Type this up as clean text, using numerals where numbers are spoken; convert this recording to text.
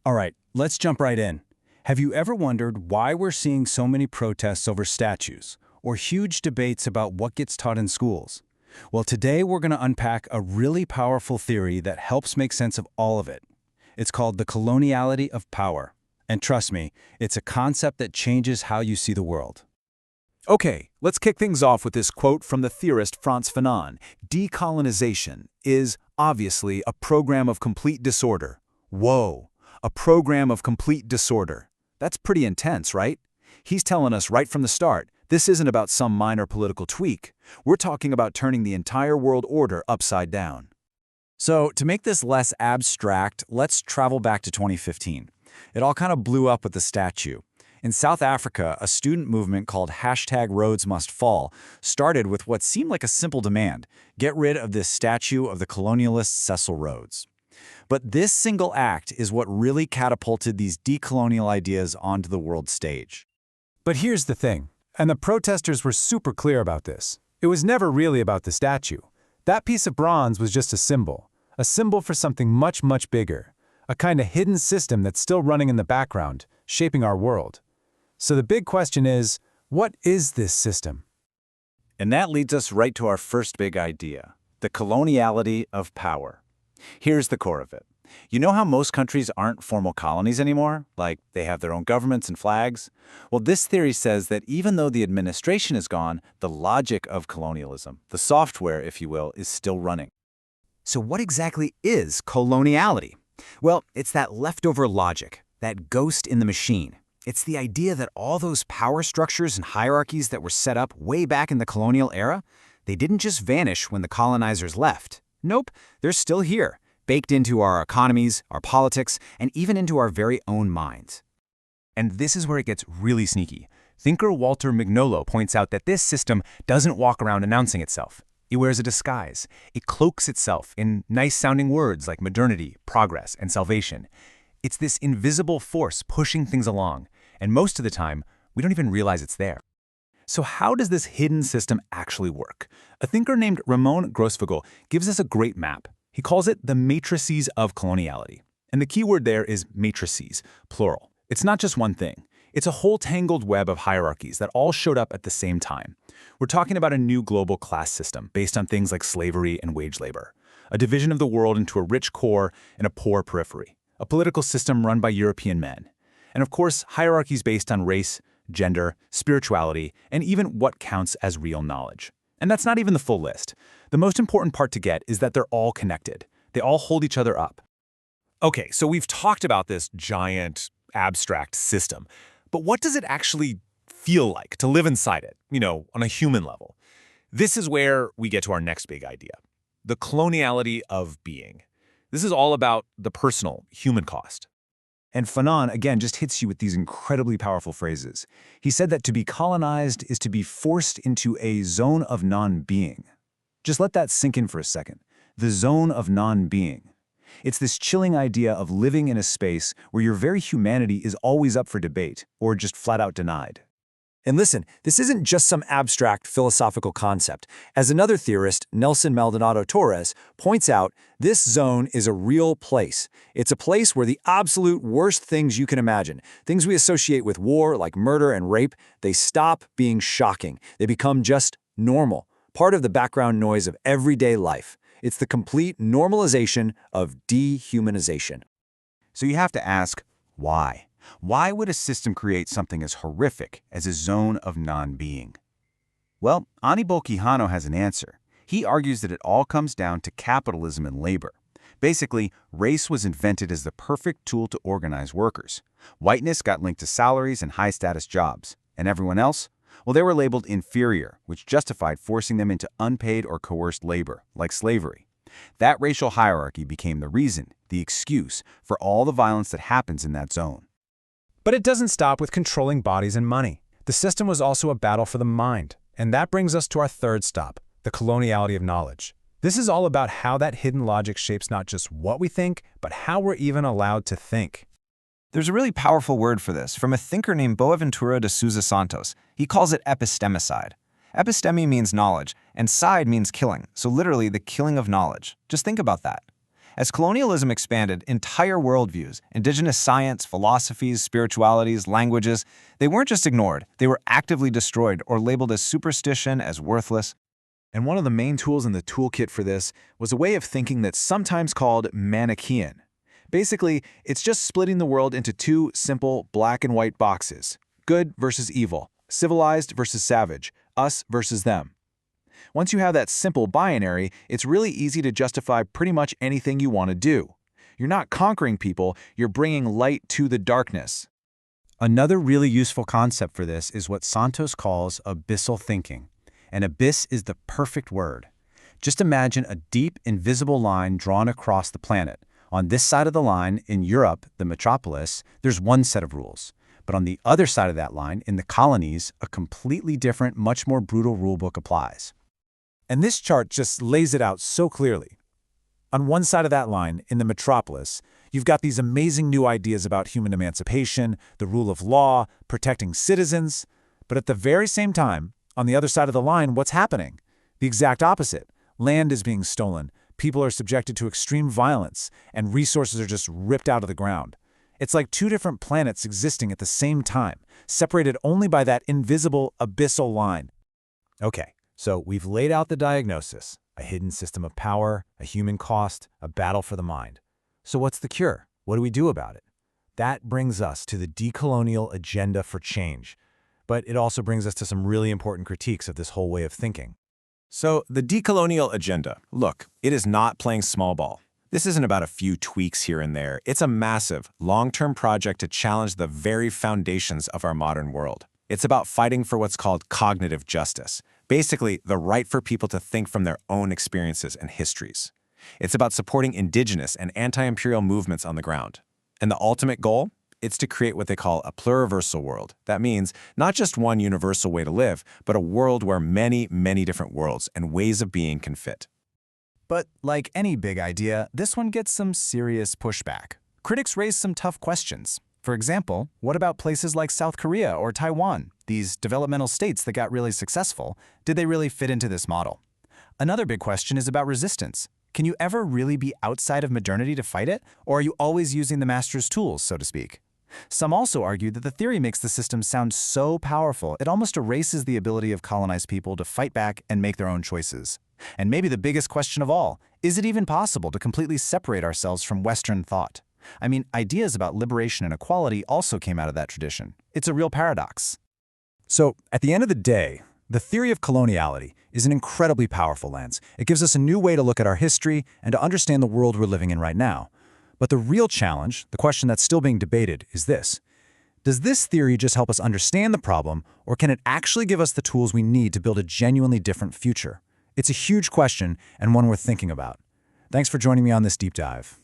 All right, let's jump right in. Have you ever wondered why we're seeing so many protests over statues, or huge debates about what gets taught in schools? Well, today we're going to unpack a really powerful theory that helps make sense of all of it. It's called the coloniality of power. And trust me, it's a concept that changes how you see the world. Okay, let's kick things off with this quote from the theorist Frantz Fanon. Decolonization is obviously a program of complete disorder. Whoa, a program of complete disorder. That's pretty intense, right? He's telling us right from the start, this isn't about some minor political tweak. We're talking about turning the entire world order upside down. So, to make this less abstract, let's travel back to 2015. It all kind of blew up with the statue. In South Africa, a student movement called #Rhodes_Must_Fall started with what seemed like a simple demand: get rid of this statue of the colonialist Cecil Rhodes. But this single act is what really catapulted these decolonial ideas onto the world stage. But here's the thing, and the protesters were super clear about this. It was never really about the statue. That piece of bronze was just a symbol for something much, much bigger, a kind of hidden system that's still running in the background, shaping our world. So the big question is, what is this system? And that leads us right to our first big idea, the coloniality of power. Here's the core of it. You know how most countries aren't formal colonies anymore? Like, they have their own governments and flags? Well, this theory says that even though the administration is gone, the logic of colonialism, the software, if you will, is still running. So what exactly is coloniality? Well, it's that leftover logic, that ghost in the machine. It's the idea that all those power structures and hierarchies that were set up way back in the colonial era, they didn't just vanish when the colonizers left. Nope, they're still here, baked into our economies, our politics, and even into our very own minds. And this is where it gets really sneaky. Thinker Walter Mignolo points out that this system doesn't walk around announcing itself. It wears a disguise. It cloaks itself in nice-sounding words like modernity, progress, and salvation. It's this invisible force pushing things along, and most of the time, we don't even realize it's there. So how does this hidden system actually work? A thinker named Ramon Grosfoguel gives us a great map. He calls it the matrices of coloniality. And the key word there is matrices, plural. It's not just one thing. It's a whole tangled web of hierarchies that all showed up at the same time. We're talking about a new global class system based on things like slavery and wage labor, a division of the world into a rich core and a poor periphery, a political system run by European men, and of course, hierarchies based on race, gender, spirituality, and even what counts as real knowledge. And that's not even the full list. The most important part to get is that they're all connected. They all hold each other up. Okay, so we've talked about this giant, abstract system, but what does it actually feel like to live inside it, on a human level? This is where we get to our next big idea, the coloniality of being. This is all about the personal, human cost. And Fanon, again, just hits you with these incredibly powerful phrases. He said that to be colonized is to be forced into a zone of non-being. Just let that sink in for a second. The zone of non-being. It's this chilling idea of living in a space where your very humanity is always up for debate, or just flat out denied. And listen, this isn't just some abstract philosophical concept. As another theorist, Nelson Maldonado Torres, points out, this zone is a real place. It's a place where the absolute worst things you can imagine, things we associate with war like murder and rape, they stop being shocking. They become just normal, part of the background noise of everyday life. It's the complete normalization of dehumanization. So you have to ask, why? Why would a system create something as horrific as a zone of non-being? Well, Aníbal Quijano has an answer. He argues that it all comes down to capitalism and labor. Basically, race was invented as the perfect tool to organize workers. Whiteness got linked to salaries and high-status jobs. And everyone else? Well, they were labeled inferior, which justified forcing them into unpaid or coerced labor, like slavery. That racial hierarchy became the reason, the excuse, for all the violence that happens in that zone. But it doesn't stop with controlling bodies and money. The system was also a battle for the mind. And that brings us to our third stop, the coloniality of knowledge. This is all about how that hidden logic shapes not just what we think, but how we're even allowed to think. There's a really powerful word for this from a thinker named Boaventura de Sousa Santos. He calls it epistemicide. Episteme means knowledge, and side means killing, so literally the killing of knowledge. Just think about that. As colonialism expanded, entire worldviews, indigenous science, philosophies, spiritualities, languages, they weren't just ignored, they were actively destroyed or labeled as superstition, as worthless. And one of the main tools in the toolkit for this was a way of thinking that's sometimes called Manichaean. Basically, it's just splitting the world into two simple black and white boxes: good versus evil, civilized versus savage, us versus them. Once you have that simple binary, it's really easy to justify pretty much anything you want to do. You're not conquering people, you're bringing light to the darkness. Another really useful concept for this is what Santos calls abyssal thinking. And abyss is the perfect word. Just imagine a deep, invisible line drawn across the planet. On this side of the line, in Europe, the metropolis, there's one set of rules. But on the other side of that line, in the colonies, a completely different, much more brutal rulebook applies. And this chart just lays it out so clearly. On one side of that line, in the metropolis, you've got these amazing new ideas about human emancipation, the rule of law, protecting citizens. But at the very same time, on the other side of the line, what's happening? The exact opposite. Land is being stolen, people are subjected to extreme violence, and resources are just ripped out of the ground. It's like two different planets existing at the same time, separated only by that invisible abyssal line. Okay, so we've laid out the diagnosis: a hidden system of power, a human cost, a battle for the mind. So what's the cure? What do we do about it? That brings us to the decolonial agenda for change. But it also brings us to some really important critiques of this whole way of thinking. So, the decolonial agenda. Look, it is not playing small ball. This isn't about a few tweaks here and there. It's a massive, long-term project to challenge the very foundations of our modern world. It's about fighting for what's called cognitive justice, basically the right for people to think from their own experiences and histories. It's about supporting indigenous and anti-imperial movements on the ground. And the ultimate goal? It's to create what they call a pluriversal world. That means not just one universal way to live, but a world where many, many different worlds and ways of being can fit. But like any big idea, this one gets some serious pushback. Critics raise some tough questions. For example, what about places like South Korea or Taiwan? These developmental states that got really successful, did they really fit into this model? Another big question is about resistance. Can you ever really be outside of modernity to fight it? Or are you always using the master's tools, so to speak? Some also argue that the theory makes the system sound so powerful, it almost erases the ability of colonized people to fight back and make their own choices. And maybe the biggest question of all, is it even possible to completely separate ourselves from Western thought? I mean, ideas about liberation and equality also came out of that tradition. It's a real paradox. So, at the end of the day, the theory of coloniality is an incredibly powerful lens. It gives us a new way to look at our history and to understand the world we're living in right now. But the real challenge, the question that's still being debated, is this. Does this theory just help us understand the problem, or can it actually give us the tools we need to build a genuinely different future? It's a huge question and one worth thinking about. Thanks for joining me on this deep dive.